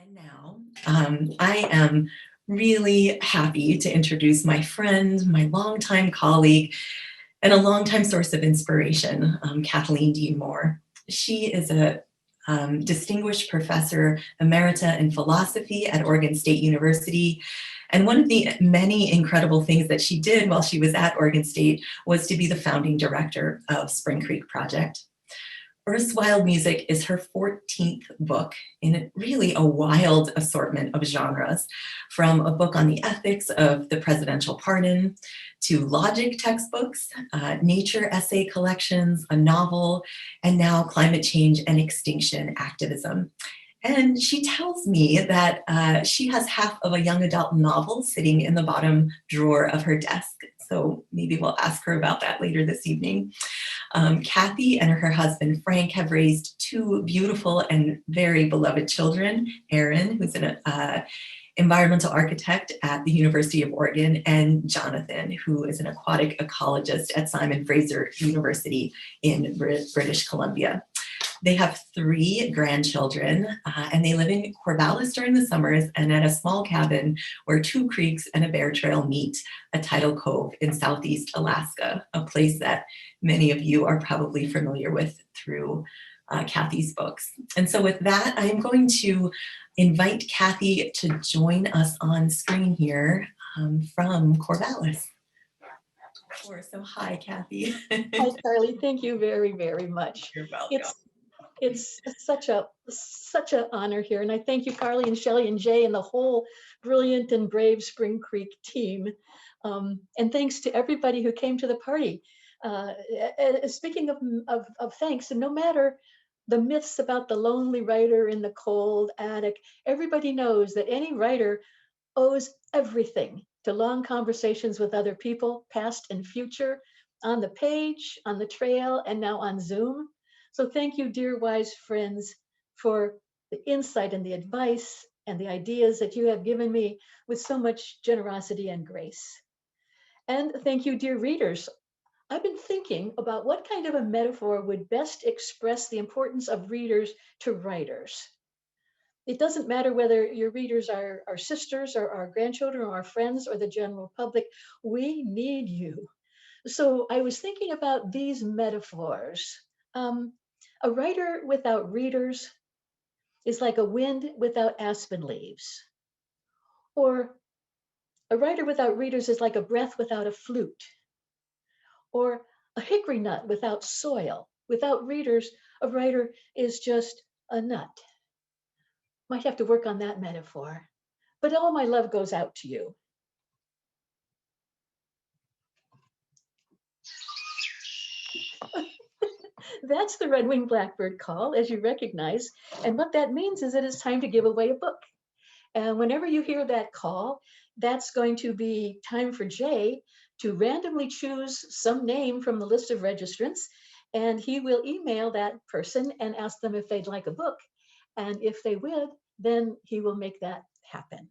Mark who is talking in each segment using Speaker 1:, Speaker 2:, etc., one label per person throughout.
Speaker 1: And now I am really happy to introduce my friend, my longtime colleague, and a longtime source of inspiration, Kathleen Dean Moore. She is a distinguished professor emerita in philosophy at Oregon State University. And one of the many incredible things that she did while she was at Oregon State was to be the founding director of Spring Creek Project. Earth's Wild Music is her 14th book in really a wild assortment of genres, from a book on the ethics of the presidential pardon to logic textbooks, nature essay collections, a novel, and now climate change and extinction activism. And she tells me that she has half of a young adult novel sitting in the bottom drawer of her desk. So maybe we'll ask her about that later this evening. Kathy and her husband Frank have raised two beautiful and very beloved children, Erin, who's an environmental architect at the University of Oregon, and Jonathan, who is an aquatic ecologist at Simon Fraser University in British Columbia. They have three grandchildren, and they live in Corvallis during the summers and at a small cabin where two creeks and a bear trail meet, a tidal cove in Southeast Alaska, a place that many of you are probably familiar with through Kathy's books. And so with that, I'm going to invite Kathy to join us on screen here from Corvallis. So hi, Kathy.
Speaker 2: Hi, Carly. Thank you very, very much.
Speaker 1: You're welcome.
Speaker 2: It's such an honor here, and I thank you, Carly and Shelley and Jay and the whole brilliant and brave Spring Creek team. And thanks to everybody who came to the party. Speaking of thanks, and no matter the myths about the lonely writer in the cold attic, everybody knows that any writer owes everything to long conversations with other people, past and future, on the page, on the trail, and now on Zoom. So thank you, dear wise friends, for the insight and the advice and the ideas that you have given me with so much generosity and grace. And thank you, dear readers. I've been thinking about what kind of a metaphor would best express the importance of readers to writers. It doesn't matter whether your readers are our sisters or our grandchildren or our friends or the general public. We need you. So I was thinking about these metaphors. A writer without readers is like a wind without aspen leaves. Or a writer without readers is like a breath without a flute. Or a hickory nut without soil. Without readers, a writer is just a nut. Might have to work on that metaphor. But all my love goes out to you. That's the red-winged blackbird call, as you recognize. And what that means is that it's time to give away a book. And whenever you hear that call, that's going to be time for Jay to randomly choose some name from the list of registrants, and he will email that person and ask them if they'd like a book. And if they would, then he will make that happen.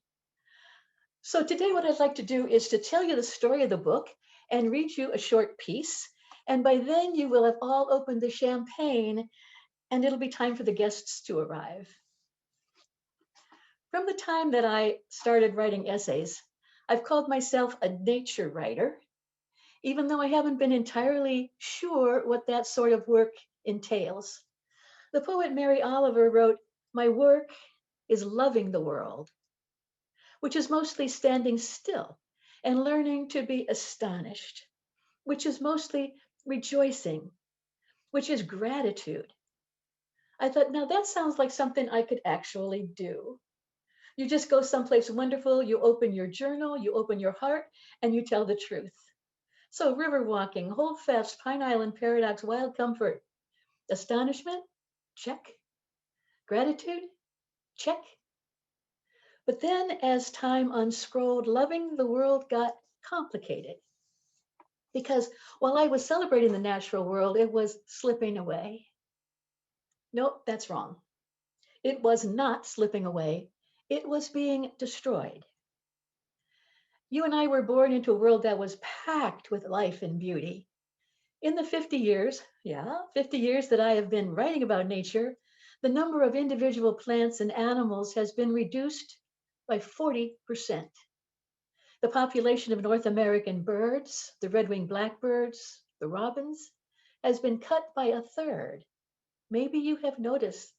Speaker 2: So today what I'd like to do is to tell you the story of the book and read you a short piece. And by then you will have all opened the champagne and it'll be time for the guests to arrive. From the time that I started writing essays, I've called myself a nature writer, even though I haven't been entirely sure what that sort of work entails. The poet Mary Oliver wrote, "My work is loving the world," which is mostly standing still and learning to be astonished, which is mostly rejoicing, which is gratitude. I thought, now that sounds like something I could actually do. You just go someplace wonderful, you open your journal, you open your heart, and you tell the truth. So Riverwalking, Holdfast, Pine Island Paradox, Wild Comfort. Astonishment? Check. Gratitude? Check. But then as time unscrolled, loving the world got complicated. Because while I was celebrating the natural world, it was slipping away. Nope, that's wrong. It was not slipping away. It was being destroyed. You and I were born into a world that was packed with life and beauty. In the 50 years that I have been writing about nature, the number of individual plants and animals has been reduced by 40%. The population of North American birds, the red-winged blackbirds, the robins, has been cut by a third. Maybe you have noticed.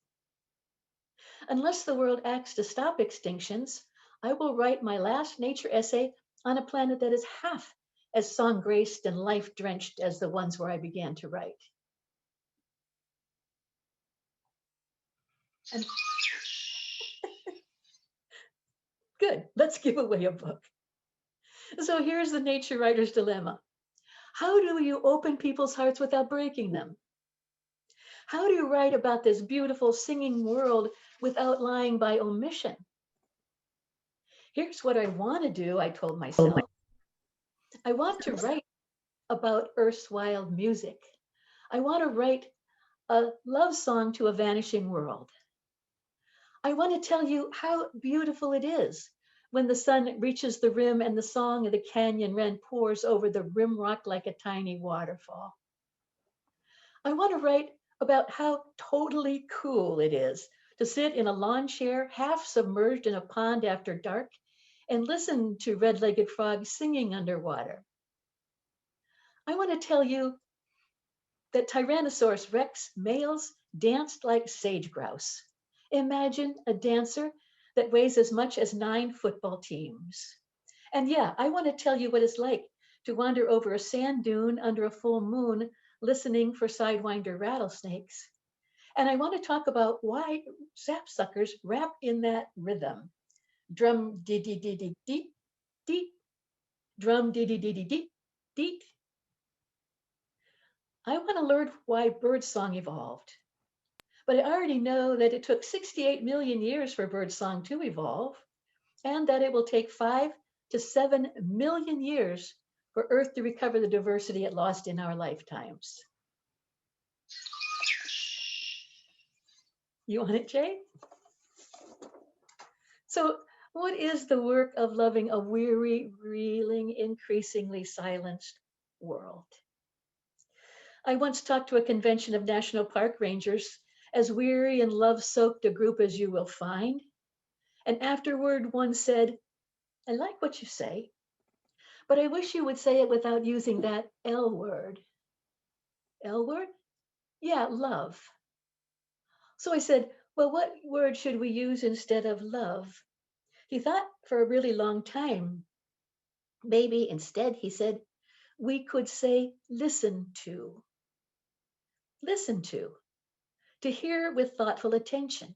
Speaker 2: Unless the world acts to stop extinctions, I will write my last nature essay on a planet that is half as song-graced and life-drenched as the ones where I began to write. And good, let's give away a book. So here's the nature writer's dilemma. How do you open people's hearts without breaking them? How do you write about this beautiful singing world without lying by omission? Here's what I want to do, I told myself. I want to write about Earth's wild music. I want to write a love song to a vanishing world. I want to tell you how beautiful it is when the sun reaches the rim and the song of the canyon wren pours over the rim rock like a tiny waterfall. I want to write about how totally cool it is to sit in a lawn chair half submerged in a pond after dark and listen to red-legged frogs singing underwater. I want to tell you that Tyrannosaurus rex males danced like sage grouse. Imagine a dancer that weighs as much as 9 football teams. And yeah, I want to tell you what it's like to wander over a sand dune under a full moon, listening for sidewinder rattlesnakes. And I want to talk about why sapsuckers rap in that rhythm. Drum dee dee dee dee dee dee, drum dee dee dee dee dee dee. I want to learn why birdsong evolved. But I already know that it took 68 million years for birdsong to evolve, and that it will take 5 to 7 million years for Earth to recover the diversity it lost in our lifetimes. You want it, Jay? So, what is the work of loving a weary, reeling, increasingly silenced world? I once talked to a convention of national park rangers, as weary and love-soaked a group as you will find. And afterward, one said, I like what you say, but I wish you would say it without using that L word. L word? Yeah, love. So I said, well, what word should we use instead of love? He thought for a really long time. Maybe instead, he said, we could say listen to. Listen to hear with thoughtful attention,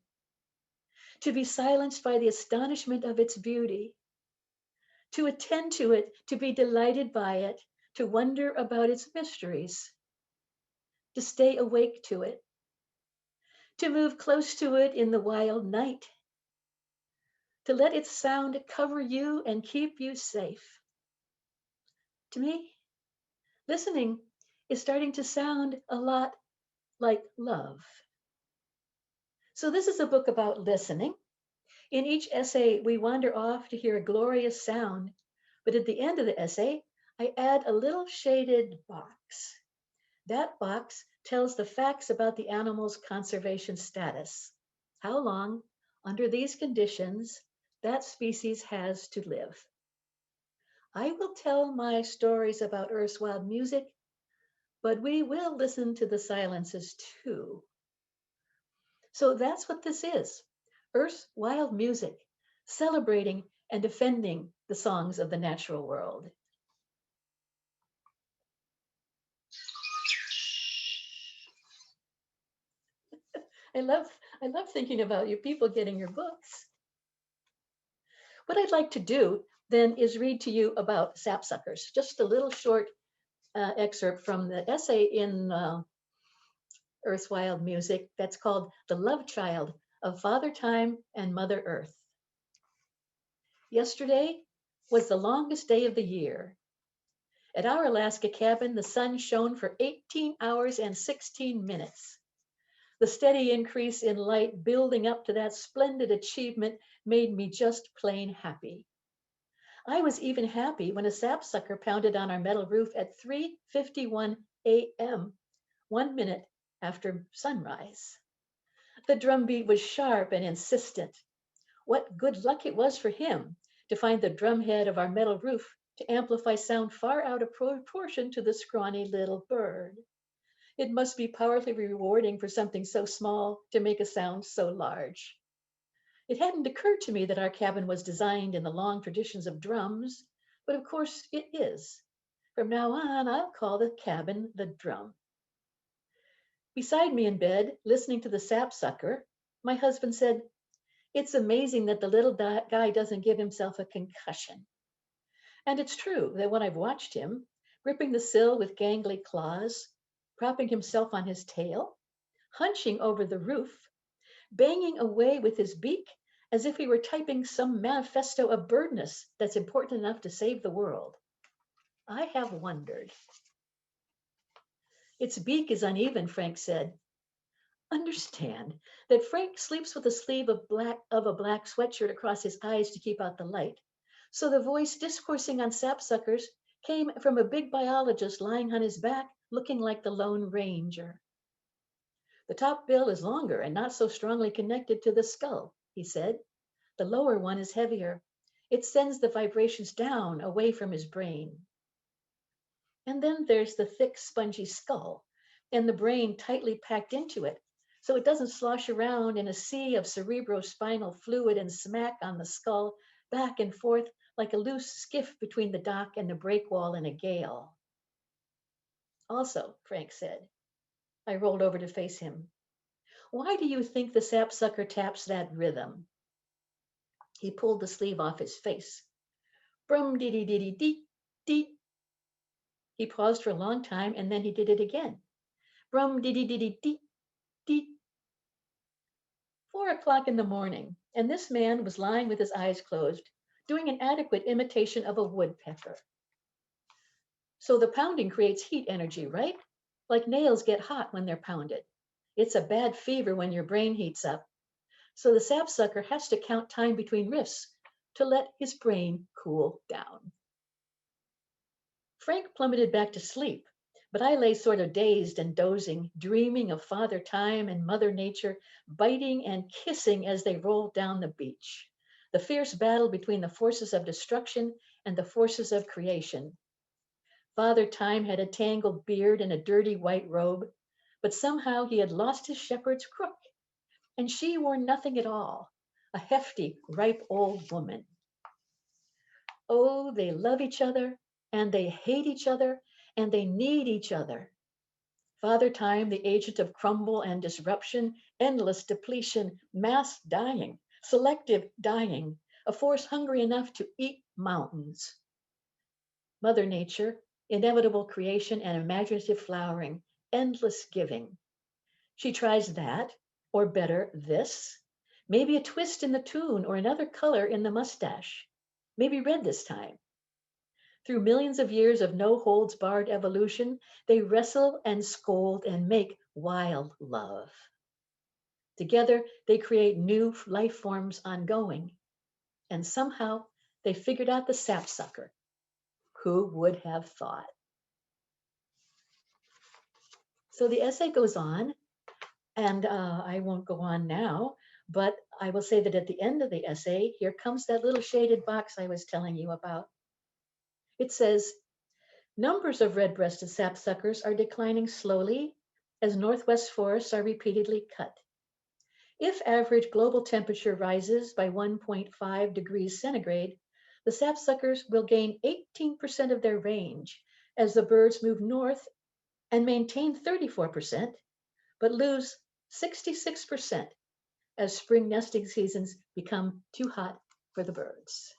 Speaker 2: to be silenced by the astonishment of its beauty, to attend to it, to be delighted by it, to wonder about its mysteries, to stay awake to it, to move close to it in the wild night, to let its sound cover you and keep you safe. To me, listening is starting to sound a lot like love. So this is a book about listening. In each essay, we wander off to hear a glorious sound, but at the end of the essay, I add a little shaded box. That box tells the facts about the animal's conservation status, how long, under these conditions, that species has to live. I will tell my stories about Earth's wild music, but we will listen to the silences too. So that's what this is, Earth's wild music, celebrating and defending the songs of the natural world. I love thinking about you people getting your books. What I'd like to do then is read to you about sapsuckers, just a little short excerpt from the essay in Earth's Wild Music that's called The Love Child of Father Time and Mother Earth. Yesterday was the longest day of the year. At our Alaska cabin, the sun shone for 18 hours and 16 minutes. The steady increase in light building up to that splendid achievement made me just plain happy. I was even happy when a sapsucker pounded on our metal roof at 3:51 a.m., 1 minute after sunrise. The drum beat was sharp and insistent. What good luck it was for him to find the drum head of our metal roof to amplify sound far out of proportion to the scrawny little bird. It must be powerfully rewarding for something so small to make a sound so large. It hadn't occurred to me that our cabin was designed in the long traditions of drums, but of course it is. From now on, I'll call the cabin the drum. Beside me in bed, listening to the sapsucker, my husband said, "It's amazing that the little guy doesn't give himself a concussion." And it's true that when I've watched him, gripping the sill with gangly claws, propping himself on his tail, hunching over the roof, banging away with his beak as if he were typing some manifesto of birdness that's important enough to save the world, I have wondered. "Its beak is uneven," Frank said. Understand that Frank sleeps with a sleeve of a black sweatshirt across his eyes to keep out the light. So the voice discoursing on sapsuckers came from a big biologist lying on his back, looking like the Lone Ranger. "The top bill is longer and not so strongly connected to the skull," he said. "The lower one is heavier. It sends the vibrations down away from his brain. And then there's the thick, spongy skull, and the brain tightly packed into it, so it doesn't slosh around in a sea of cerebrospinal fluid and smack on the skull back and forth like a loose skiff between the dock and the breakwall in a gale." "Also," Frank said. I rolled over to face him. "Why do you think the sapsucker taps that rhythm?" He pulled the sleeve off his face. "Brum diddy diddy dee dee." He paused for a long time and then he did it again. "Brum diddy diddy dee dee." 4 o'clock in the morning, and this man was lying with his eyes closed, doing an adequate imitation of a woodpecker. So the pounding creates heat energy, right? Like nails get hot when they're pounded. It's a bad fever when your brain heats up. So the sapsucker has to count time between riffs to let his brain cool down. Frank plummeted back to sleep, but I lay sort of dazed and dozing, dreaming of Father Time and Mother Nature biting and kissing as they rolled down the beach. The fierce battle between the forces of destruction and the forces of creation. Father Time had a tangled beard and a dirty white robe, but somehow he had lost his shepherd's crook, and she wore nothing at all, a hefty, ripe old woman. Oh, they love each other, and they hate each other, and they need each other. Father Time, the agent of crumble and disruption, endless depletion, mass dying, selective dying, a force hungry enough to eat mountains. Mother Nature, inevitable creation and imaginative flowering, endless giving. She tries that, or better, this. Maybe a twist in the tune or another color in the mustache. Maybe red this time. Through millions of years of no-holds-barred evolution, they wrestle and scold and make wild love. Together, they create new life forms ongoing. And somehow, they figured out the sapsucker. Who would have thought? So the essay goes on, and I won't go on now, but I will say that at the end of the essay, here comes that little shaded box I was telling you about. It says, numbers of red-breasted sapsuckers are declining slowly as Northwest forests are repeatedly cut. If average global temperature rises by 1.5 degrees centigrade, the sapsuckers will gain 18% of their range as the birds move north and maintain 34%, but lose 66% as spring nesting seasons become too hot for the birds.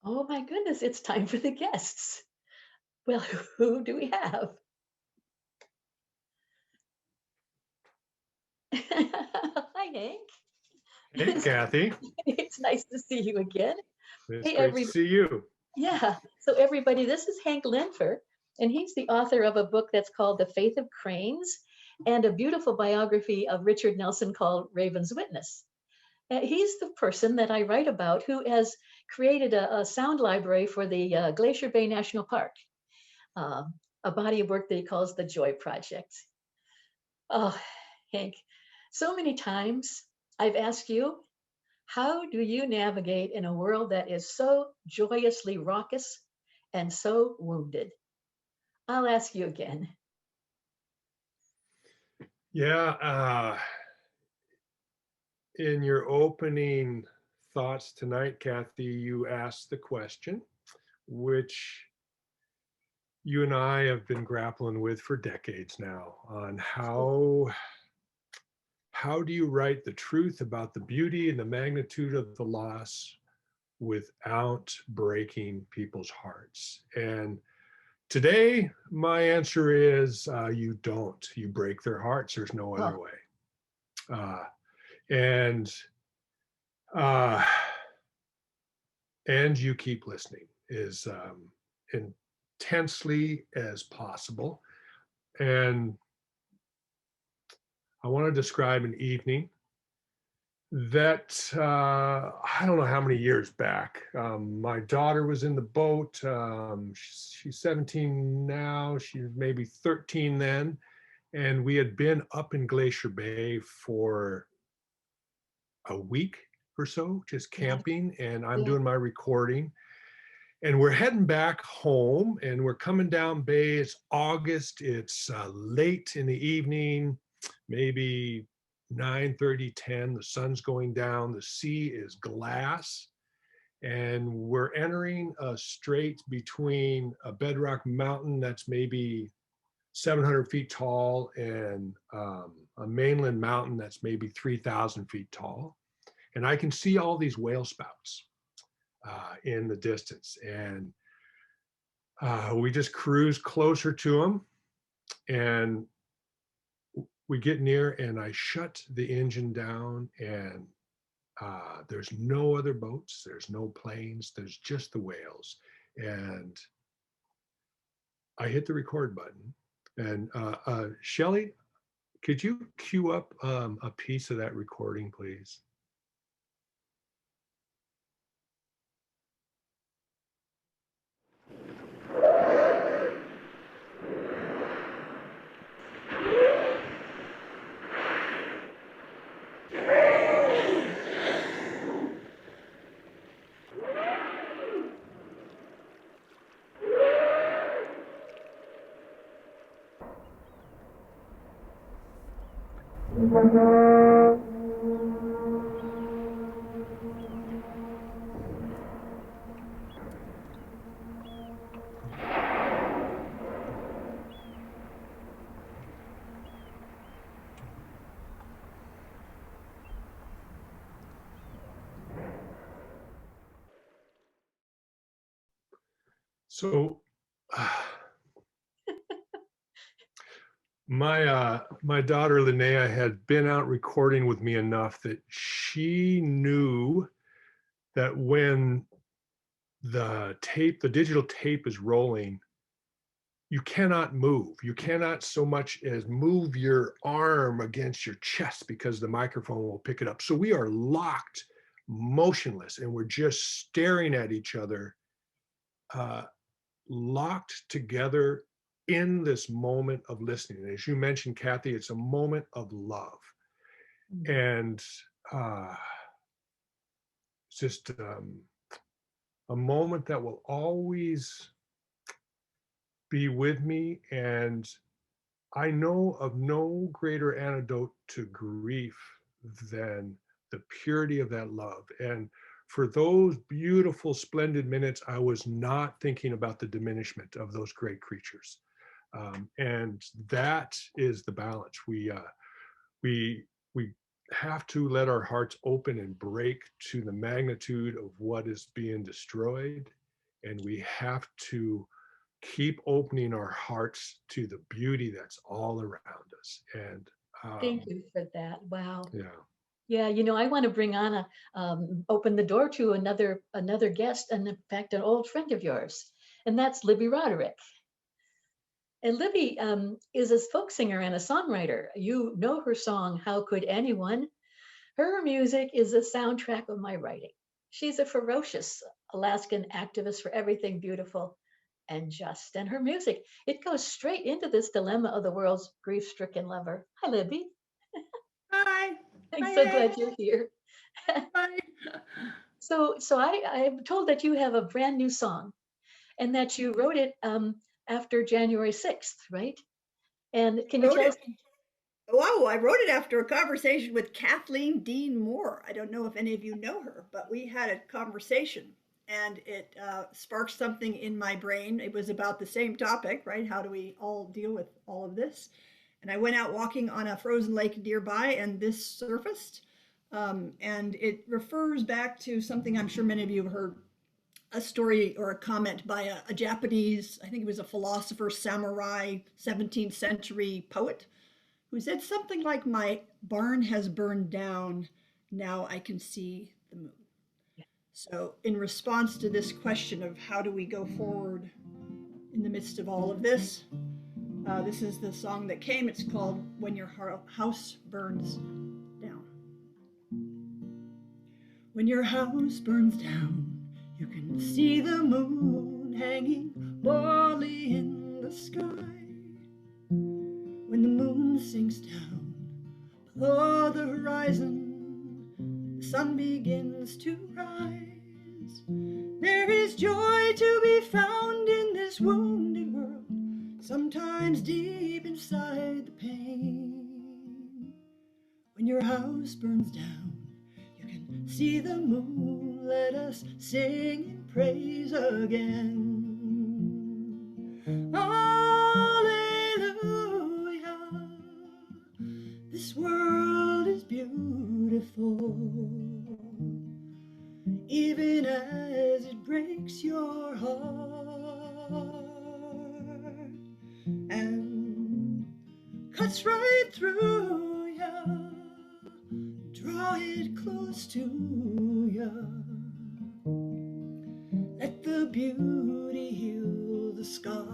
Speaker 2: Oh my goodness, it's time for the guests. Well, who do we have? Hi, Hank.
Speaker 3: Hey, Kathy.
Speaker 2: It's nice to see you again.
Speaker 3: It's
Speaker 2: Hey,
Speaker 3: great to see you.
Speaker 2: Yeah, so everybody, this is Hank Lentfer, and he's the author of a book that's called The Faith of Cranes and a beautiful biography of Richard Nelson called Raven's Witness. He's the person that I write about who has created a sound library for the Glacier Bay National Park, a body of work that he calls the Joy Project. Oh, Hank, so many times I've asked you, how do you navigate in a world that is so joyously raucous and so wounded? I'll ask you again.
Speaker 3: Yeah, in your opening thoughts tonight, Kathy, you asked the question, which you and I have been grappling with for decades now, on how do you write the truth about the beauty and the magnitude of the loss without breaking people's hearts? And today, my answer is you don't. You break their hearts. There's no other way. And you keep listening is intensely as possible. And I want to describe an evening that I don't know how many years back. My daughter was in the boat. She's 17 now. She's maybe 13 then. And we had been up in Glacier Bay for a week or so, just camping. And I'm doing my recording. And we're heading back home and we're coming down bay. It's August. It's late in the evening, maybe 9:30, 10. The sun's going down. The sea is glass. And we're entering a strait between a bedrock mountain that's maybe 700 feet tall and a mainland mountain that's maybe 3,000 feet tall. And I can see all these whale spouts in the distance. And we just cruise closer to them. And we get near and I shut the engine down and there's no other boats. There's no planes. There's just the whales. And I hit the record button. And Shelley, could you cue up a piece of that recording, please? So my daughter Linnea had been out recording with me enough that she knew that when the digital tape is rolling, you cannot move. You cannot so much as move your arm against your chest because the microphone will pick it up. So we are locked, motionless, and we're just staring at each other, locked together in this moment of listening. As you mentioned, Kathy, it's a moment of love. And it's just a moment that will always be with me. And I know of no greater antidote to grief than the purity of that love. And for those beautiful, splendid minutes, I was not thinking about the diminishment of those great creatures. And that is the balance. We have to let our hearts open and break to the magnitude of what is being destroyed. And we have to keep opening our hearts to the beauty that's all around us. And
Speaker 2: Thank you for that. Wow.
Speaker 3: Yeah.
Speaker 2: Yeah, you know, I want to bring on open the door to another guest, and in fact, an old friend of yours, and that's Libby Roderick. And Libby is a folk singer and a songwriter. You know her song, How Could Anyone? Her music is the soundtrack of my writing. She's a ferocious Alaskan activist for everything beautiful and just. And her music, it goes straight into this dilemma of the world's grief-stricken lover. Hi, Libby.
Speaker 4: Hi.
Speaker 2: I'm
Speaker 4: Hi,
Speaker 2: so
Speaker 4: Ray.
Speaker 2: glad you're here.
Speaker 4: Hi.
Speaker 2: So I'm told that you have a brand new song and that you wrote it after January 6th, right? And can you
Speaker 4: Wrote
Speaker 2: tell us?
Speaker 4: it. Wow, I wrote it after a conversation with Kathleen Dean Moore. I don't know if any of you know her, but we had a conversation and it sparked something in my brain. It was about the same topic, right? How do we all deal with all of this? And I went out walking on a frozen lake nearby and this surfaced. And it refers back to something I'm sure many of you have heard, a story or a comment by a Japanese, I think it was a philosopher, samurai, 17th century poet, who said something like, "My barn has burned down, now I can see the moon." So, in response to this question of how do we go forward in the midst of all of this, this is the song that came. It's called When Your House Burns Down. When your house burns down, you can see the moon hanging boldly in the sky. When the moon sinks down below the horizon, the sun begins to rise. There is joy to be found in this wounded world, sometimes deep inside the pain. When your house burns down, you can see the moon, let us sing in praise again. Hallelujah, this world is beautiful, even as it breaks your heart and cuts right through you. Draw it close to you. Let the beauty heal the scar.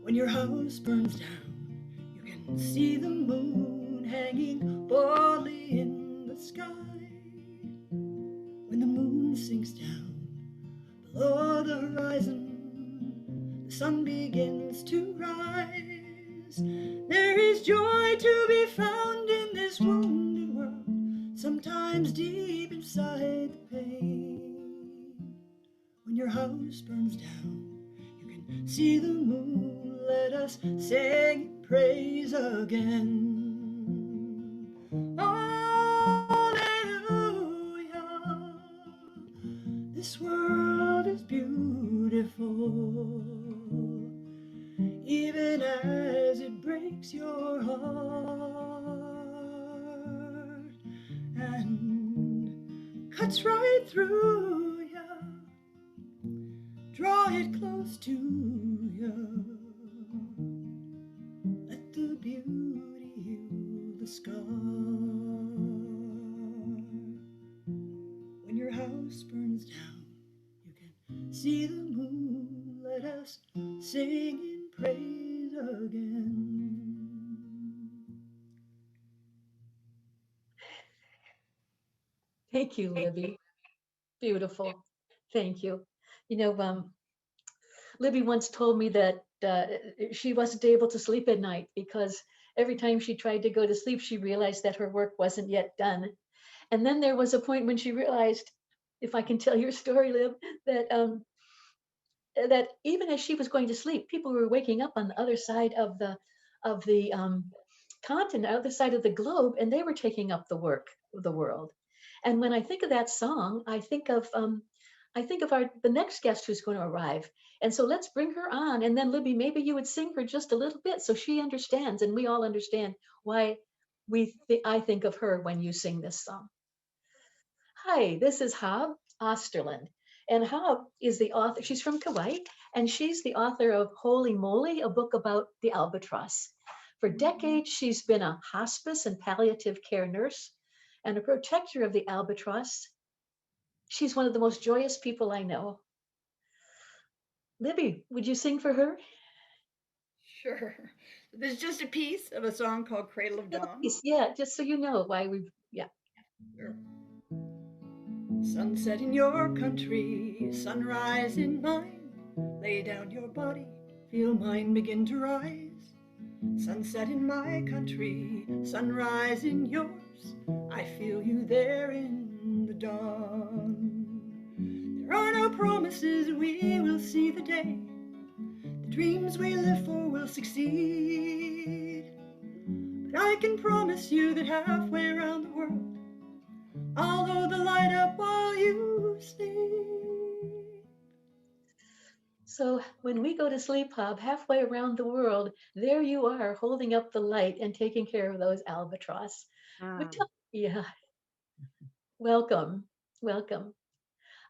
Speaker 4: When your house burns down, you can see the moon hanging boldly in the sky. When the moon sinks down below the horizon, the sun begins to rise. There is joy to be found in this wounded world, sometimes deep inside the pain. When your house burns down, you can see the moon, let us sing praise again. Hallelujah, this world is beautiful, even as it breaks your heart and cuts right through you. Draw it close to you. Let the beauty heal the scar. When your house burns down, you can see the moon, let us sing in praise again.
Speaker 2: Thank you, Libby. Beautiful. Thank you. You know, Libby once told me that she wasn't able to sleep at night because every time she tried to go to sleep, she realized that her work wasn't yet done. And then there was a point when she realized, if I can tell your story, Lib, that even as she was going to sleep, people were waking up on the other side of the continent, other side of the globe, and they were taking up the work of the world. And when I think of that song, I think of the next guest who's going to arrive. And so let's bring her on. And then Libby, maybe you would sing her just a little bit so she understands and we all understand why I think of her when you sing this song. Hi, this is Hob Osterlund. And Hob is the author, she's from Kauai, and she's the author of Holy Moli, a book about the albatross. For decades, she's been a hospice and palliative care nurse and a protector of the albatross. She's one of the most joyous people I know. Libby, would you sing for her?
Speaker 4: Sure. This is just a piece of a song called Cradle of Dawn.
Speaker 2: Yeah, just so you know why yeah.
Speaker 4: Sure. Sunset in your country, sunrise in mine. Lay down your body, feel mine begin to rise. Sunset in my country, sunrise in yours. I feel you there in the dawn. There are no promises we will see the day. The dreams we live for will succeed. But I can promise you that halfway around the world, I'll hold the light up while you sleep.
Speaker 2: So when we go to sleep, Hob, halfway around the world, there you are holding up the light and taking care of those albatross. But yeah, welcome, welcome.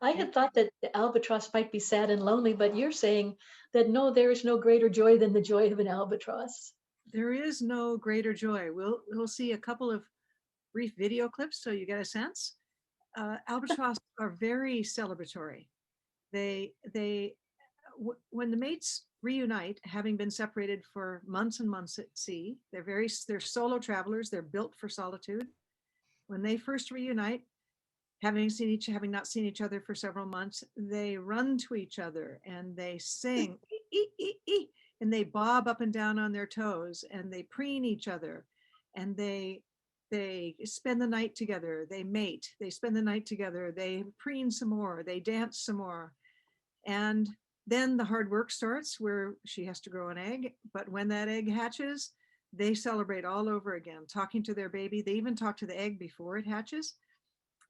Speaker 2: I had thought that the albatross might be sad and lonely, but you're saying that no, there is no greater joy than the joy of an albatross.
Speaker 5: There is no greater joy. We'll see a couple of brief video clips so you get a sense. Albatross are very celebratory. When the mates reunite, having been separated for months and months at sea, they're solo travelers. They're built for solitude. When they first reunite, having not seen each other for several months, they run to each other and they sing, ee, ee, ee, and they bob up and down on their toes and they preen each other, and they spend the night together. They mate. They spend the night together. They preen some more. They dance some more, and then the hard work starts where she has to grow an egg. But when that egg hatches, they celebrate all over again, talking to their baby. They even talk to the egg before it hatches.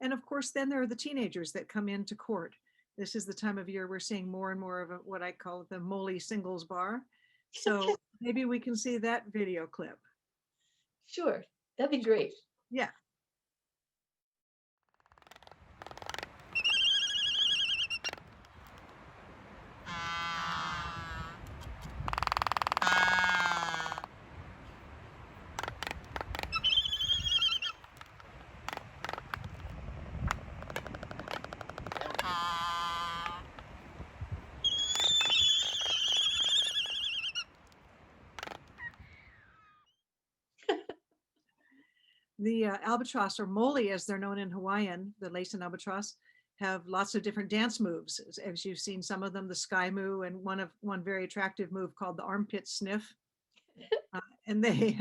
Speaker 5: And of course, then there are the teenagers that come into court. This is the time of year we're seeing more and more of what I call the Moli singles bar. So maybe we can see that video clip.
Speaker 2: Sure, that'd be great.
Speaker 5: Yeah. The albatross, or Moli as they're known in Hawaiian, the lace and albatross, have lots of different dance moves. As you've seen some of them, the sky moo, and one very attractive move called the armpit sniff. And they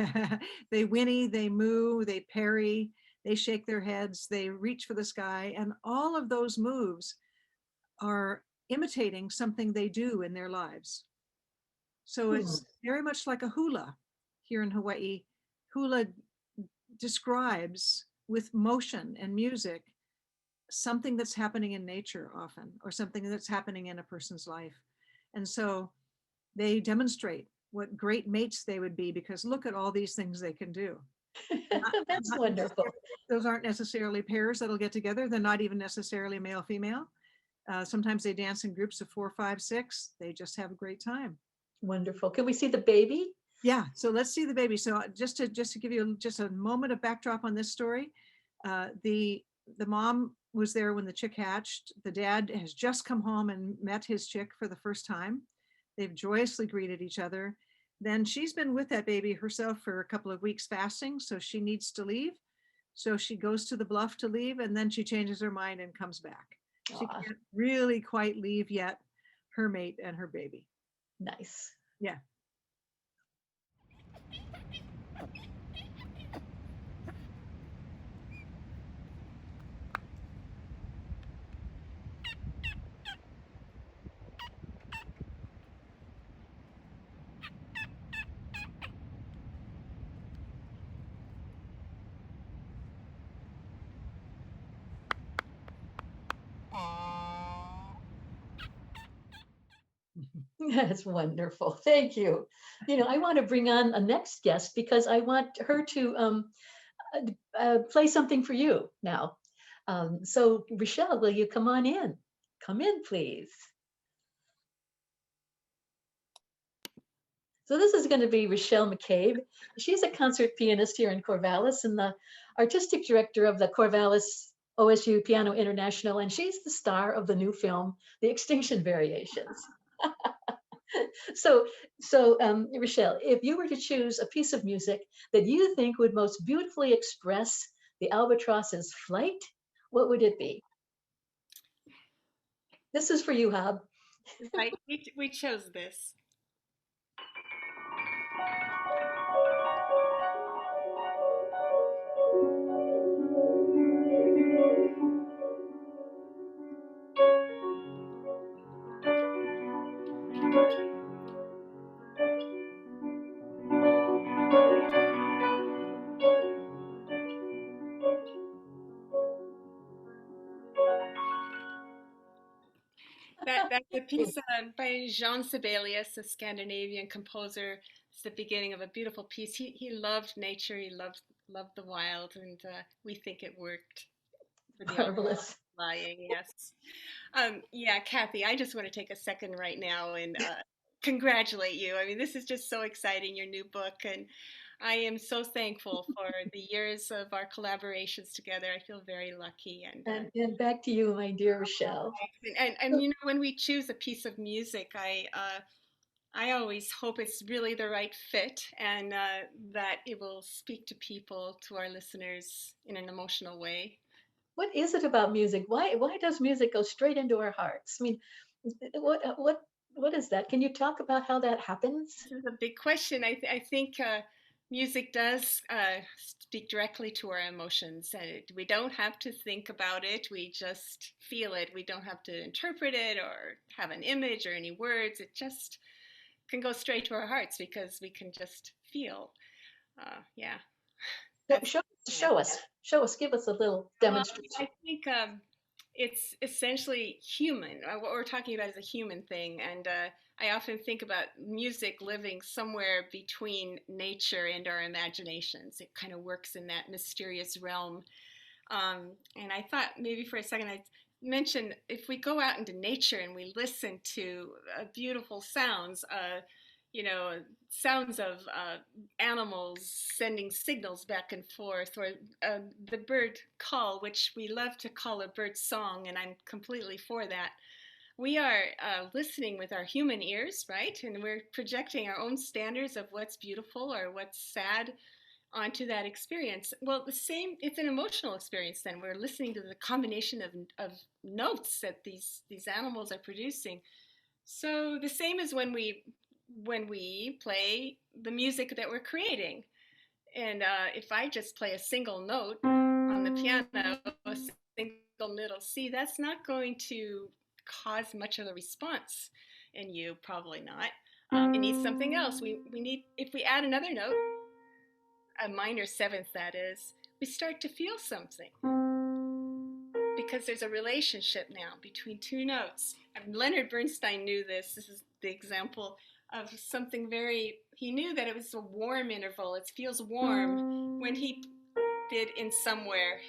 Speaker 5: they whinny, they moo, they parry, they shake their heads, they reach for the sky, and all of those moves are imitating something they do in their lives. So it's very much like a hula here in Hawaii. Hula describes with motion and music something that's happening in nature often, or something that's happening in a person's life. And so they demonstrate what great mates they would be, because look at all these things they can do.
Speaker 2: That's wonderful.
Speaker 5: Those aren't necessarily pairs that'll get together. They're not even necessarily male female. Sometimes they dance in groups of 4, 5, 6. They just have a great time.
Speaker 2: Wonderful. Can we see the baby?
Speaker 5: Yeah, so let's see the baby. So just to give you just a moment of backdrop on this story, the mom was there when the chick hatched. The dad has just come home and met his chick for the first time. They've joyously greeted each other. Then she's been with that baby herself for a couple of weeks fasting, so she needs to leave. So she goes to the bluff to leave, and then she changes her mind and comes back. She can't really quite leave yet, her mate and her baby.
Speaker 2: Nice.
Speaker 5: Yeah.
Speaker 2: That's wonderful. Thank you. You know, I want to bring on a next guest because I want her to play something for you now. So Rachelle, will you come on in? Come in, please. So this is going to be Rachelle McCabe. She's a concert pianist here in Corvallis and the artistic director of the Corvallis OSU Piano International, and she's the star of the new film, The Extinction Variations. So Rachelle, if you were to choose a piece of music that you think would most beautifully express the albatross's flight, what would it be? This is for you, Hob.
Speaker 6: Right, we chose this. That's a piece by Jean Sibelius, a Scandinavian composer. It's the beginning of a beautiful piece. He loved nature. He loved the wild, and we think it worked for the
Speaker 2: Marvelous.
Speaker 6: flying. Yes. Yeah, Kathy, I just want to take a second right now and congratulate you. I mean, this is just so exciting, your new book, and I am so thankful for the years of our collaborations together. I feel very lucky,
Speaker 2: And back to you, my dear Rachelle.
Speaker 6: and you know, when we choose a piece of music, I always hope it's really the right fit and that it will speak to people, to our listeners, in an emotional way.
Speaker 2: What is it about music? Why does music go straight into our hearts? I mean, what is that? Can you talk about how that happens?
Speaker 6: This is a big question. I think music does speak directly to our emotions. We don't have to think about it. We just feel it. We don't have to interpret it or have an image or any words. It just can go straight to our hearts because we can just feel. Yeah.
Speaker 2: Show us, give us a little demonstration.
Speaker 6: Well, I think it's essentially human. What we're talking about is a human thing, and I often think about music living somewhere between nature and our imaginations. It kind of works in that mysterious realm. And I thought maybe for a second I'd mention, if we go out into nature and we listen to beautiful sounds, you know, sounds of animals sending signals back and forth, or the bird call, which we love to call a bird song, and I'm completely for that. We are listening with our human ears, right? And we're projecting our own standards of what's beautiful or what's sad onto that experience. Well, the same, it's an emotional experience then. We're listening to the combination of notes that these animals are producing. So the same as when we play the music that we're creating. And if I just play a single note on the piano, a single middle C, that's not going to cause much of a response in you, probably not. It needs something else. We need, if we add another note, a minor seventh that is, we start to feel something. Because there's a relationship now between two notes. And Leonard Bernstein knew this. This is the example of something he knew that it was a warm interval. It feels warm when he did In Somewhere.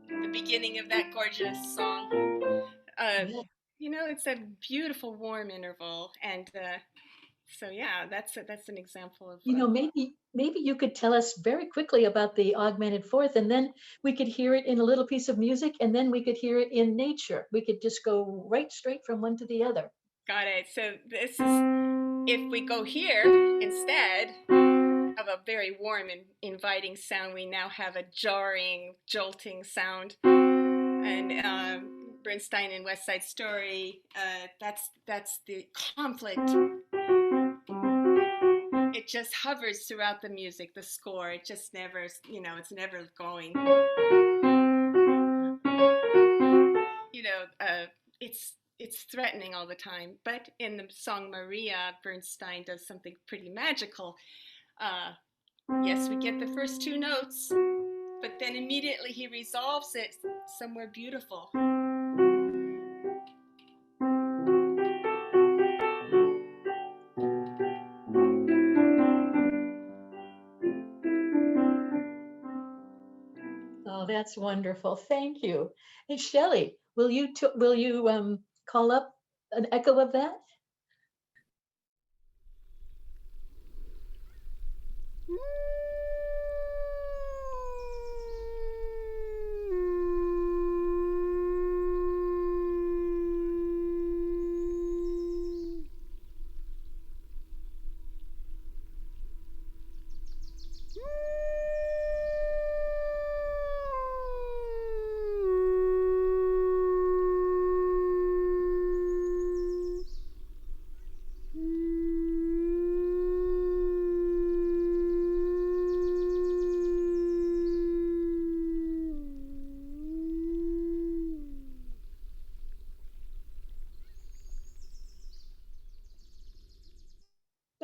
Speaker 6: The beginning of that gorgeous song. You know, it's a beautiful warm interval, and so yeah, that's an example of.
Speaker 2: You know, maybe you could tell us very quickly about the augmented fourth, and then we could hear it in a little piece of music, and then we could hear it in nature. We could just go right straight from one to the other.
Speaker 6: Got it. So this is, if we go here instead of a very warm and inviting sound, we now have a jarring, jolting sound. And Bernstein in West Side Story, that's the conflict. It just hovers throughout the music, the score. It just never, you know, it's never going. You know, it's threatening all the time. But in the song Maria, Bernstein does something pretty magical. Yes, we get the first two notes, but then immediately he resolves it somewhere beautiful.
Speaker 2: Oh, that's wonderful. Thank you. Hey, Shelley, will you call up an echo of that?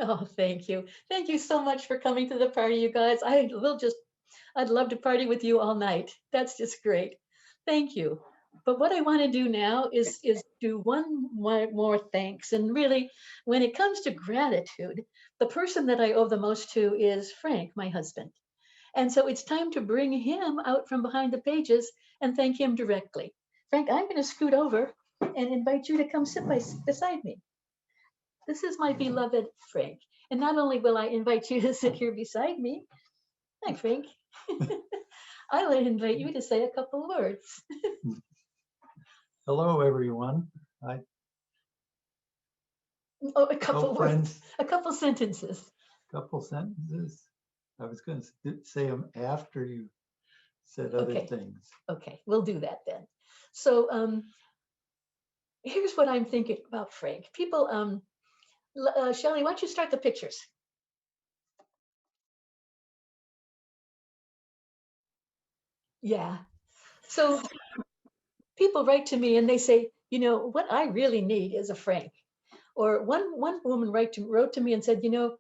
Speaker 2: Oh, thank you. Thank you so much for coming to the party, you guys. I'd love to party with you all night. That's just great. Thank you. But what I want to do now is do one more thanks. And really, when it comes to gratitude, the person that I owe the most to is Frank, my husband. And so it's time to bring him out from behind the pages and thank him directly. Frank, I'm going to scoot over and invite you to come sit beside me. This is my beloved Frank. And not only will I invite you to sit here beside me, hi, Frank. I will invite you to say a couple words.
Speaker 7: Hello, everyone.
Speaker 2: Oh, a couple
Speaker 7: friends.
Speaker 2: words, a couple sentences.
Speaker 7: Couple sentences. I was going to say them after you said other
Speaker 2: Okay.
Speaker 7: things.
Speaker 2: Okay, we'll do that then. So here's what I'm thinking about Frank. People, Shelley, why don't you start the pictures? Yeah. So people write to me and they say, you know, what I really need is a Frank. Or one woman wrote to me and said, you know,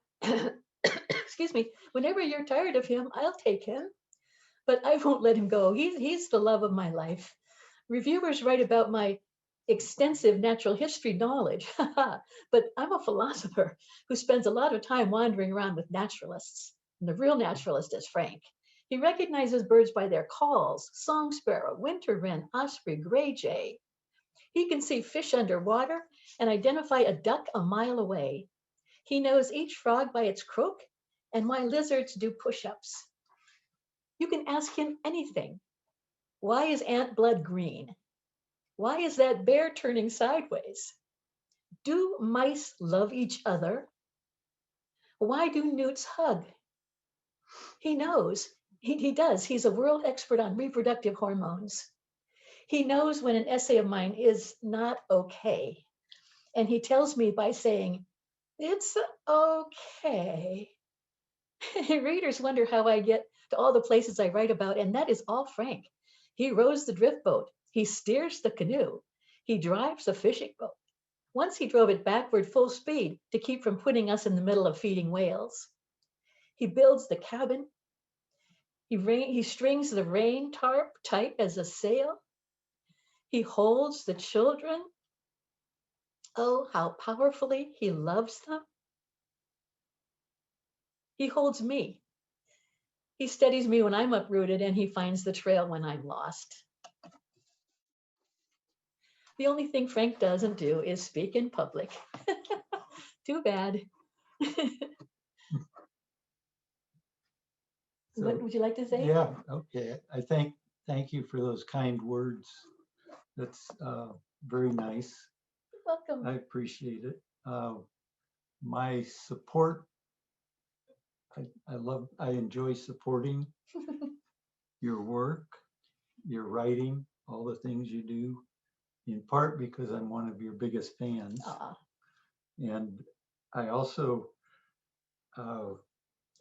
Speaker 2: excuse me, whenever you're tired of him, I'll take him, but I won't let him go. He's the love of my life. Reviewers write about my extensive natural history knowledge, but I'm a philosopher who spends a lot of time wandering around with naturalists. And the real naturalist is Frank. He recognizes birds by their calls: song sparrow, winter wren, osprey, gray jay. He can see fish underwater and identify a duck a mile away. He knows each frog by its croak and why lizards do push-ups. You can ask him anything. Why is ant blood green? Why is that bear turning sideways? Do mice love each other? Why do newts hug? He knows. He does. He's a world expert on reproductive hormones. He knows when an essay of mine is not okay. And he tells me by saying, it's okay. Readers wonder how I get to all the places I write about, and that is all Frank. He rows the drift boat. He steers the canoe. He drives the fishing boat. Once he drove it backward full speed to keep from putting us in the middle of feeding whales. He builds the cabin. He strings the rain tarp tight as a sail. He holds the children. Oh, how powerfully he loves them. He holds me. He steadies me when I'm uprooted, and he finds the trail when I'm lost. The only thing Frank doesn't do is speak in public. Too bad. What
Speaker 7: So,
Speaker 2: would you like to say?
Speaker 7: yeah, okay. Thank you for those kind words. That's very nice.
Speaker 2: Welcome.
Speaker 7: I appreciate it. My support, I enjoy supporting your work, your writing, all the things you do, in part because I'm one of your biggest fans. And I also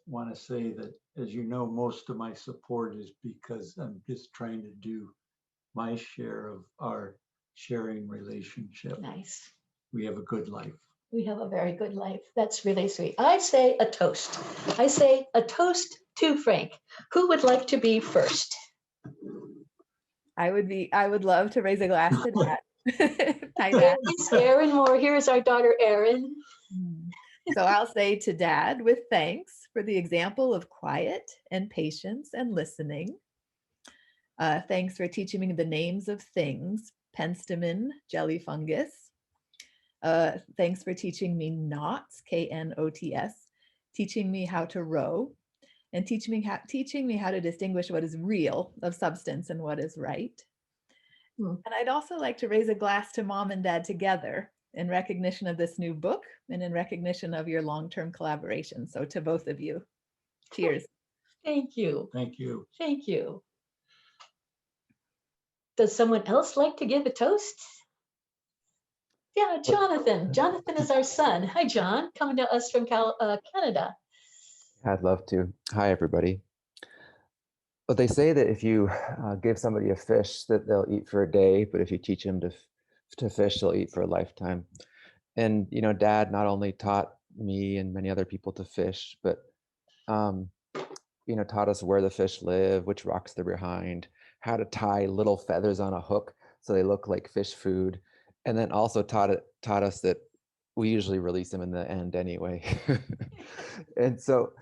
Speaker 7: want to say that, as you know, most of my support is because I'm just trying to do my share of our sharing relationship.
Speaker 2: Nice.
Speaker 7: We have a good life.
Speaker 2: We have a very good life. That's really sweet. I say a toast. I say a toast to Frank. Who would like to be first?
Speaker 8: I would love to raise a glass to Dad. Hi, Dad.
Speaker 2: It's Erin Moore. Here's our daughter, Erin.
Speaker 8: So I'll say to Dad, with thanks for the example of quiet and patience and listening. Thanks for teaching me the names of things: penstemon, jelly fungus. Thanks for teaching me knots, Knots, teaching me how to row, and teaching me how to distinguish what is real of substance and what is right. And I'd also like to raise a glass to Mom and Dad together in recognition of this new book and in recognition of your long-term collaboration. So to both of you, cheers.
Speaker 2: Thank you.
Speaker 7: Thank you.
Speaker 2: Thank you. Does someone else like to give a toast? Yeah, Jonathan. Jonathan is our son. Hi, John, coming to us from Canada.
Speaker 9: I'd love to. Hi, everybody. Well, they say that if you give somebody a fish, that they'll eat for a day, but if you teach them to fish, they'll eat for a lifetime. And, you know, Dad not only taught me and many other people to fish, but taught us where the fish live, which rocks they're behind, how to tie little feathers on a hook so they look like fish food, and then also taught us that we usually release them in the end anyway. And so,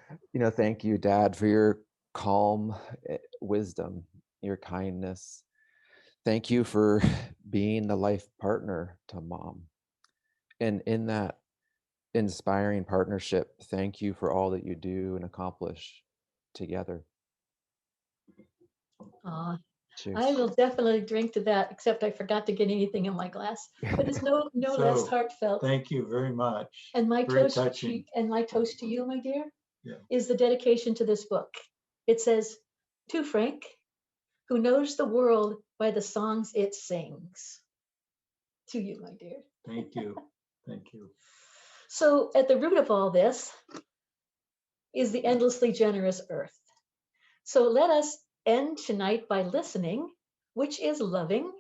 Speaker 9: thank you, Dad, for your calm wisdom, your kindness. Thank you for being the life partner to Mom. And in that inspiring partnership, thank you for all that you do and accomplish together. Cheers.
Speaker 2: I will definitely drink to that, except I forgot to get anything in my glass. But it's no less heartfelt.
Speaker 7: Thank you very much.
Speaker 2: And my
Speaker 7: Very
Speaker 2: toast
Speaker 7: touching.
Speaker 2: to you, my dear,
Speaker 7: Yeah.
Speaker 2: is the dedication to this book. It says, "To Frank, who knows the world by the songs it sings." To you, my dear.
Speaker 7: Thank you. Thank you.
Speaker 2: So at the root of all this is the endlessly generous earth. So let us end tonight by listening, which is loving,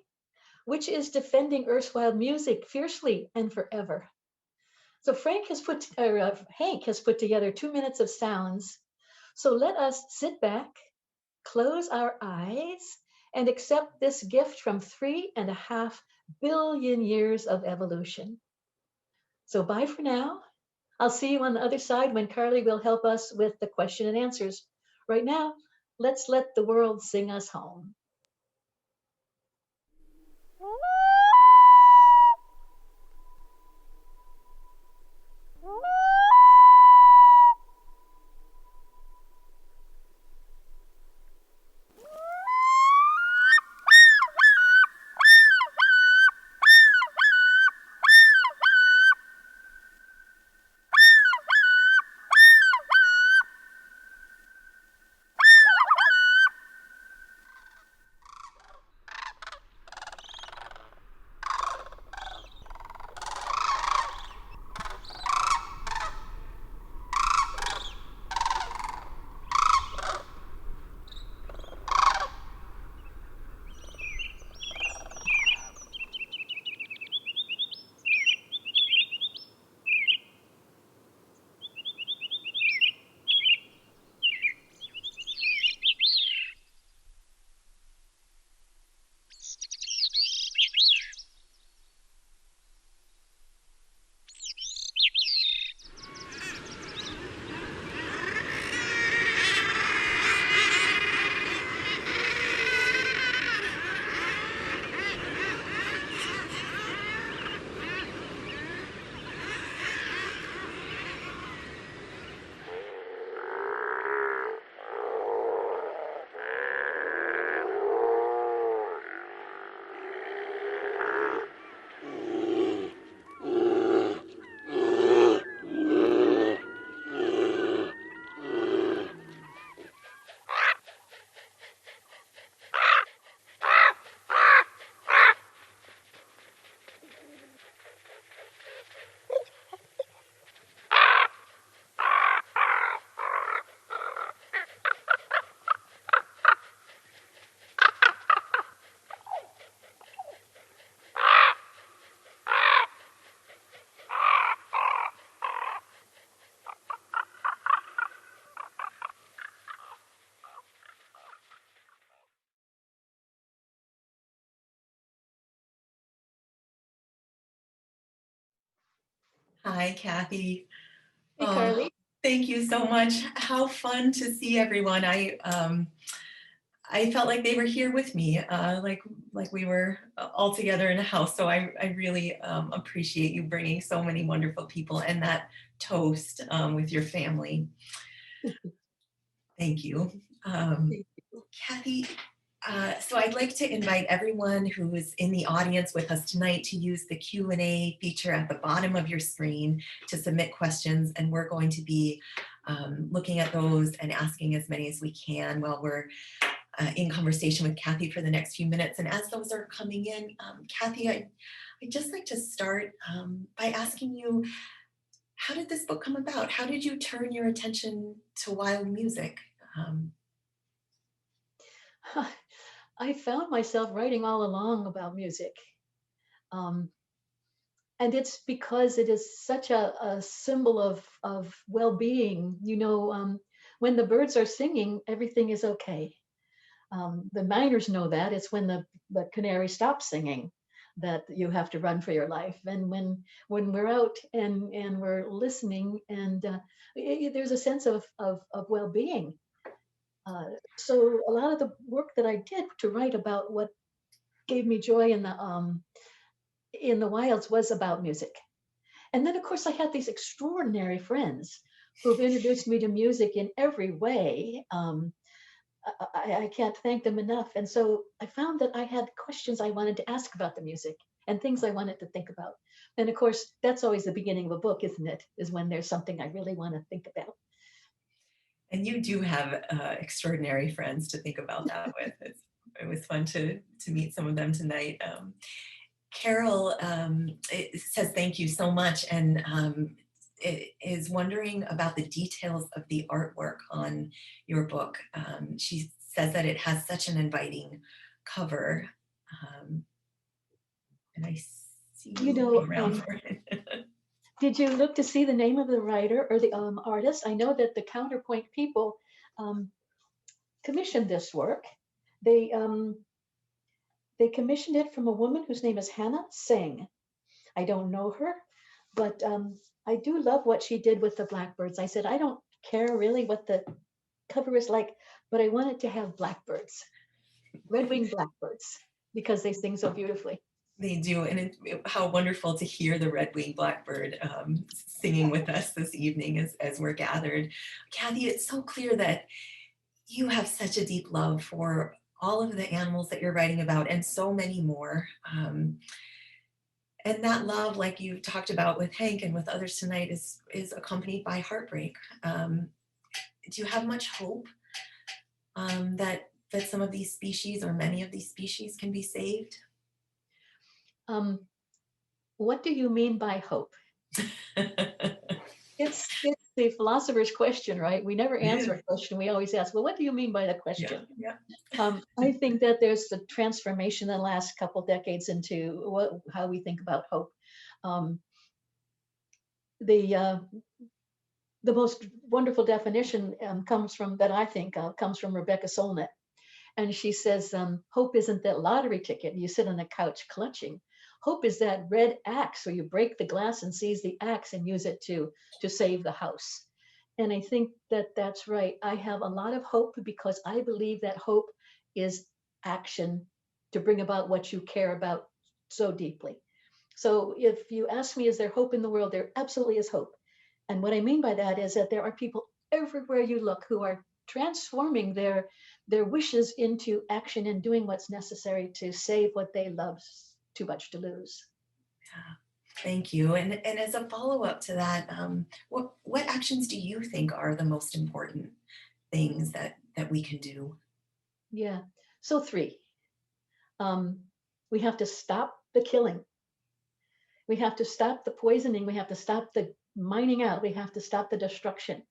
Speaker 2: which is defending erstwhile music fiercely and forever. So Hank has put together 2 minutes of sounds. So let us sit back, close our eyes, and accept this gift from 3.5 billion years of evolution. So bye for now. I'll see you on the other side when Carly will help us with the question and answers. Right now, let's let the world sing us home.
Speaker 1: Hi, Kathy.
Speaker 2: Hey, Carly.
Speaker 1: Thank you so much. How fun to see everyone. I felt like they were here with me, like we were all together in a house. So I really appreciate you bringing so many wonderful people and that toast with your family. Thank you. Kathy, so I'd like to invite everyone who is in the audience with us tonight to use the Q&A feature at the bottom of your screen to submit questions, and we're going to be looking at those and asking as many as we can while we're in conversation with Kathy for the next few minutes. And as those are coming in, Kathy, I'd just like to start by asking you, how did this book come about? How did you turn your attention to wild music?
Speaker 2: I found myself writing all along about music. And it's because it is such a symbol of well-being. You know, when the birds are singing, everything is okay. The miners know that. It's when the canary stops singing that you have to run for your life. And when we're out and we're listening, and there's a sense of well-being. So a lot of the work that I did to write about what gave me joy in the wilds was about music. And then, of course, I had these extraordinary friends who've introduced me to music in every way. I can't thank them enough. And so I found that I had questions I wanted to ask about the music and things I wanted to think about. And of course, that's always the beginning of a book, isn't it? Is when there's something I really want to think about.
Speaker 1: And you do have extraordinary friends to think about that with. It was fun to meet some of them tonight. Carol says thank you so much, and is wondering about the details of the artwork on your book. She says that it has such an inviting cover, and I see you looking around for it.
Speaker 2: Did you look to see the name of the writer or the artist? I know that the Counterpoint people commissioned this work. They commissioned it from a woman whose name is Hannah Singh. I don't know her, but I do love what she did with the blackbirds. I said, I don't care really what the cover is like, but I wanted to have blackbirds, red-winged blackbirds, because they sing so beautifully.
Speaker 1: They do, and how wonderful to hear the red-winged blackbird singing with us this evening as we're gathered. Kathy, it's so clear that you have such a deep love for all of the animals that you're writing about, and so many more. And that love, like you talked about with Hank and with others tonight, is accompanied by heartbreak. Do you have much hope that some of these species, or many of these species, can be saved?
Speaker 2: What do you mean by hope? It's the philosopher's question, right? We never answer a question. We always ask, well, what do you mean by the question?
Speaker 1: Yeah.
Speaker 2: I think that there's the transformation in the last couple decades into how we think about hope. The most wonderful definition comes from Rebecca Solnit. And she says, hope isn't that lottery ticket you sit on the couch clutching. Hope is that red axe where you break the glass and seize the axe and use it to save the house. And I think that that's right. I have a lot of hope because I believe that hope is action to bring about what you care about so deeply. So if you ask me, is there hope in the world? There absolutely is hope. And what I mean by that is that there are people everywhere you look who are transforming their wishes into action and doing what's necessary to save what they love too much to lose.
Speaker 1: Yeah, thank you. And as a follow-up to that, what actions do you think are the most important things that we can do?
Speaker 2: Yeah, so 3. We have to stop the killing. We have to stop the poisoning. We have to stop the mining out. We have to stop the destruction.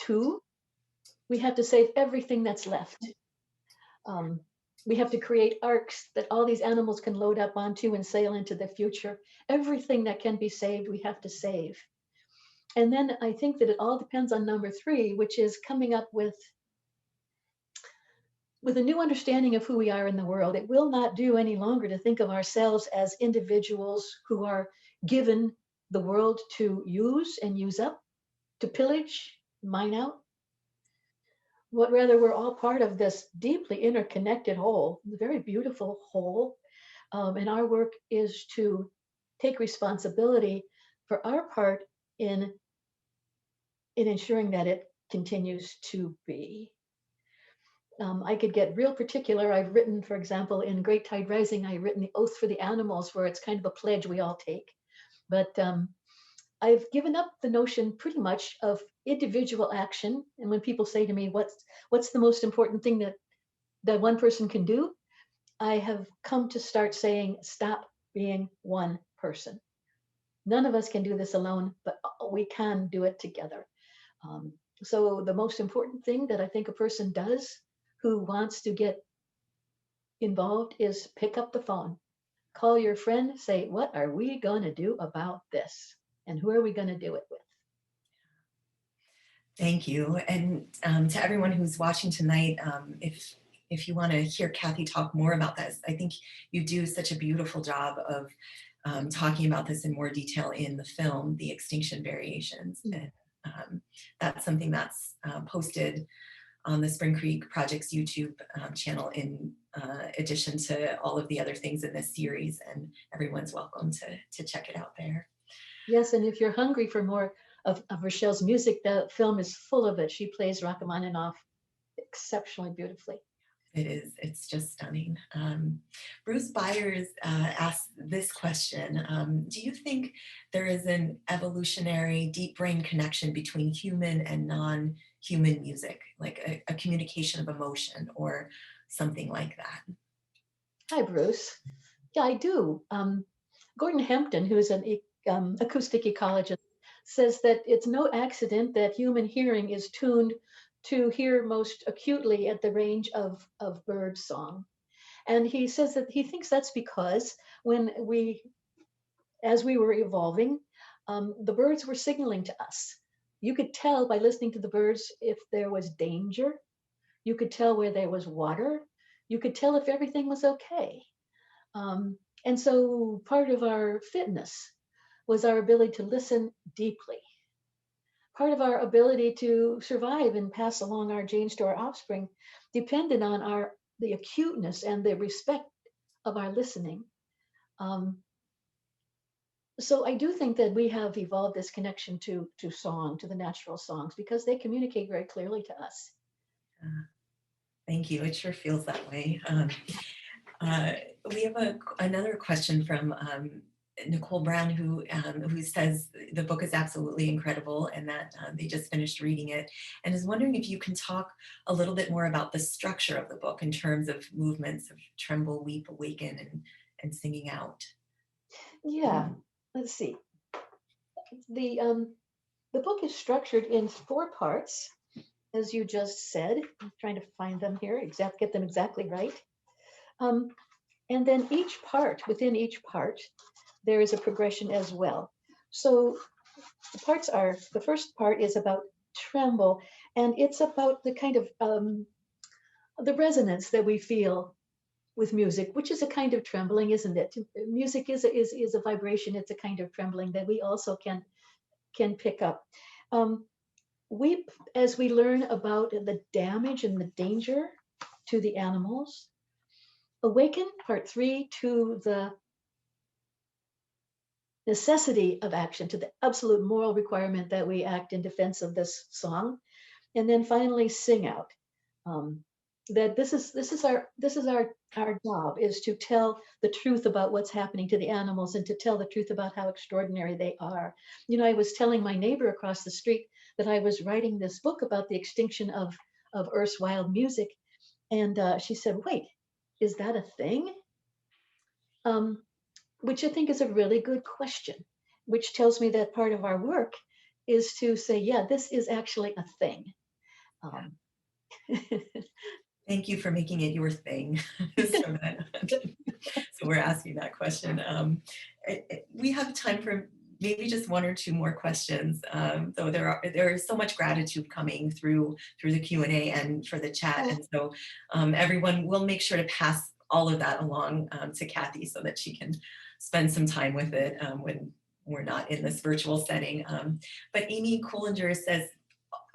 Speaker 2: 2, we have to save everything that's left. We have to create arcs that all these animals can load up onto and sail into the future. Everything that can be saved, we have to save. And then I think that it all depends on number 3, which is coming up with a new understanding of who we are in the world. It will not do any longer to think of ourselves as individuals who are given the world to use and use up, to pillage, mine out. But rather, we're all part of this deeply interconnected whole, very beautiful whole. And our work is to take responsibility for our part in ensuring that it continues to be. I could get real particular. I've written, for example, in Great Tide Rising, I've written the Oath for the Animals, where it's kind of a pledge we all take. But I've given up the notion pretty much of individual action. And when people say to me, what's the most important thing that one person can do? I have come to start saying, stop being one person. None of us can do this alone, but we can do it together. So the most important thing that I think a person does who wants to get involved is pick up the phone, call your friend, say, what are we going to do about this? And who are we going to do it with?
Speaker 1: Thank you. And to everyone who's watching tonight, if you want to hear Kathy talk more about this, I think you do such a beautiful job of talking about this in more detail in the film, The Extinction Variations. And that's something that's posted on the Spring Creek Project's YouTube channel in addition to all of the other things in this series, and everyone's welcome to check it out there.
Speaker 2: Yes, and if you're hungry for more of Rachelle's music, the film is full of it. She plays Rachmaninoff exceptionally beautifully.
Speaker 1: It is, it's just stunning. Bruce Byers asked this question. Do you think there is an evolutionary deep brain connection between human and non-human music, like a communication of emotion or something like that?
Speaker 2: Hi, Bruce. Yeah, I do. Gordon Hempton, who's an acoustic ecologist, says that it's no accident that human hearing is tuned to hear most acutely at the range of bird song. And he says that he thinks that's because as we were evolving, the birds were signaling to us. You could tell by listening to the birds if there was danger. You could tell where there was water. You could tell if everything was okay. And so part of our fitness was our ability to listen deeply. Part of our ability to survive and pass along our genes to our offspring depended on the acuteness and the respect of our listening. So I do think that we have evolved this connection to song, to the natural songs, because they communicate very clearly to us.
Speaker 1: Thank you. It sure feels that way. We have another question from Nicole Brown, who says the book is absolutely incredible and that they just finished reading it, and is wondering if you can talk a little bit more about the structure of the book in terms of movements of tremble, weep, awaken, and singing out.
Speaker 2: Yeah, let's see. The book is structured in 4 parts, as you just said. I'm trying to find them here, get them exactly right. And then within each part, there is a progression as well. So the first part is about tremble, and it's about the kind of the resonance that we feel with music, which is a kind of trembling, isn't it? Music is a vibration. It's a kind of trembling that we also can pick up. Weep as we learn about the damage and the danger to the animals. Awaken, part 3, to the necessity of action, to the absolute moral requirement that we act in defense of this song. And then finally sing out. That this is our job, is to tell the truth about what's happening to the animals and to tell the truth about how extraordinary they are. You know, I was telling my neighbor across the street that I was writing this book about the extinction of Earth's wild music. And she said, wait, is that a thing? Which I think is a really good question, which tells me that part of our work is to say, yeah, this is actually a thing.
Speaker 1: Thank you for making it your thing. So we're asking that question. We have time for maybe just 1 or 2 more questions, though there is so much gratitude coming through the Q&A and for the chat. And so everyone will make sure to pass all of that along to Kathy so that she can spend some time with it when we're not in this virtual setting. But Amy Coolinger says,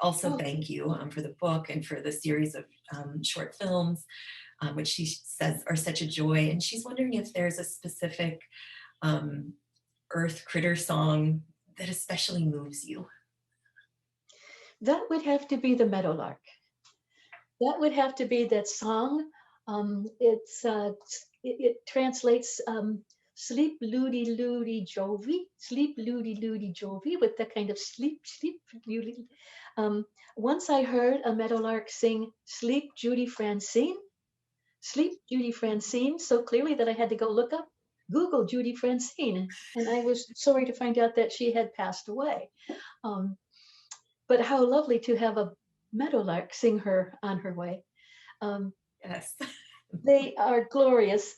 Speaker 1: also thank you for the book and for the series of short films, which she says are such a joy. And she's wondering if there's a specific Earth critter song that especially moves you.
Speaker 2: That would have to be the meadowlark. That would have to be that song. It translates sleep loody loody jovie, sleep loody loody jovie, with that kind of sleep loody. Once I heard a meadowlark sing sleep Judy Francine so clearly that I had to go look up, Google Judy Francine, and I was sorry to find out that she had passed away. But how lovely to have a meadowlark sing her on her way.
Speaker 1: Yes.
Speaker 2: They are glorious.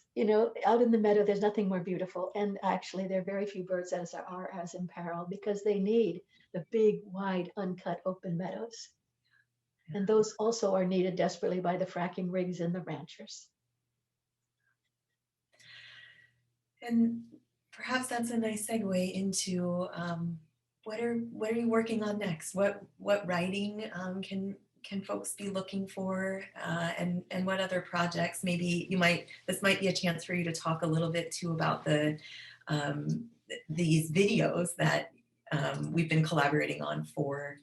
Speaker 2: Out in the meadow, there's nothing more beautiful. And actually, there are very few birds that are as in peril because they need the big, wide, uncut, open meadows. And those also are needed desperately by the fracking rigs and the ranchers.
Speaker 1: And perhaps that's a nice segue into what are you working on next? What writing can folks be looking for, and what other projects? Maybe this might be a chance for you to talk a little bit too about these videos that we've been collaborating on for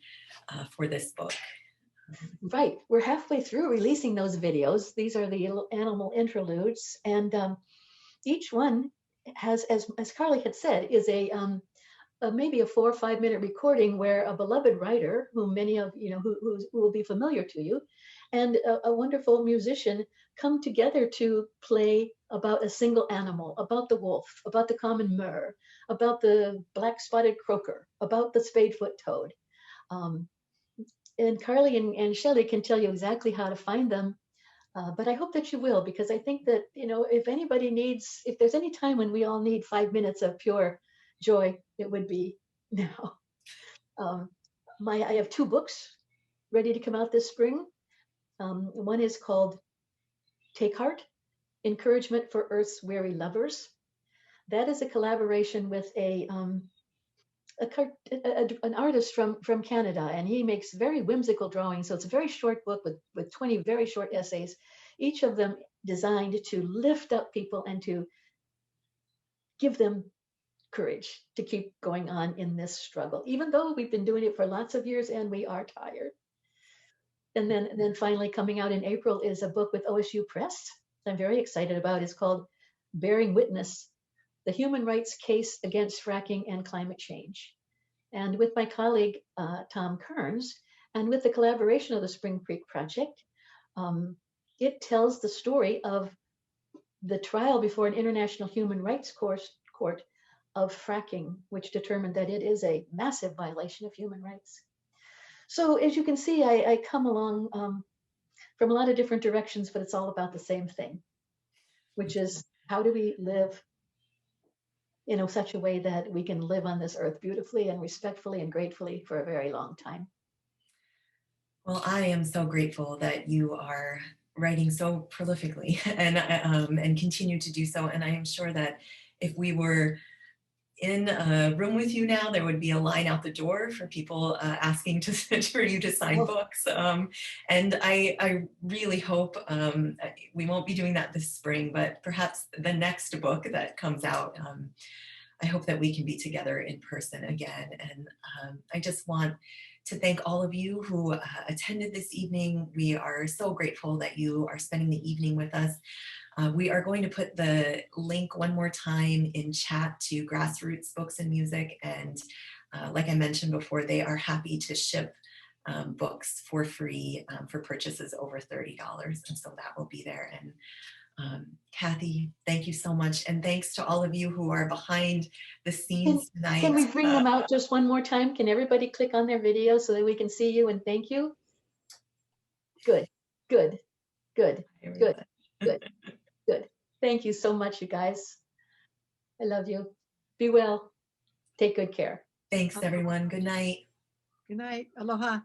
Speaker 1: this book.
Speaker 2: Right, we're halfway through releasing those videos. These are the animal interludes, and each one has, as Carly had said, is maybe a 4 or 5 minute recording where a beloved writer, whom many of who will be familiar to you, and a wonderful musician come together to play about a single animal, about the wolf, about the common murre, about the black-spotted croaker, about the spadefoot toad. And Carly and Shelley can tell you exactly how to find them. But I hope that you will, because I think that, if there's any time when we all need 5 minutes of pure joy, it would be now. I have 2 books ready to come out this spring. One is called Take Heart, Encouragement for Earth's Weary Lovers. That is a collaboration with an artist from Canada, and he makes very whimsical drawings. So it's a very short book with 20 very short essays, each of them designed to lift up people and to give them courage to keep going on in this struggle, even though we've been doing it for lots of years and we are tired. And then finally coming out in April is a book with OSU Press I'm very excited about. It's called Bearing Witness, the Human Rights Case Against Fracking and Climate Change. And with my colleague, Tom Kearns, and with the collaboration of the Spring Creek Project, it tells the story of the trial before an international human rights court of fracking, which determined that it is a massive violation of human rights. So as you can see, I come along from a lot of different directions, but it's all about the same thing, which is how do we live in such a way that we can live on this earth beautifully and respectfully and gratefully for a very long time.
Speaker 1: Well, I am so grateful that you are writing so prolifically and continue to do so. And I am sure that if we were in a room with you now, there would be a line out the door for people asking for you to sign books. And I really hope we won't be doing that this spring, but perhaps the next book that comes out, I hope that we can be together in person again. And I just want to thank all of you who attended this evening. We are so grateful that you are spending the evening with us. We are going to put the link one more time in chat to Grassroots Books and Music. And like I mentioned before, they are happy to ship books for free for purchases over $30. And so that will be there. And Kathy, thank you so much. And thanks to all of you who are behind the scenes tonight.
Speaker 2: Can we bring them out just one more time? Can everybody click on their video so that we can see you and thank you? Good, good, good, good, good, good. Thank you so much, you guys. I love you. Be well. Take good care.
Speaker 1: Thanks, everyone. Good night.
Speaker 5: Good night. Aloha.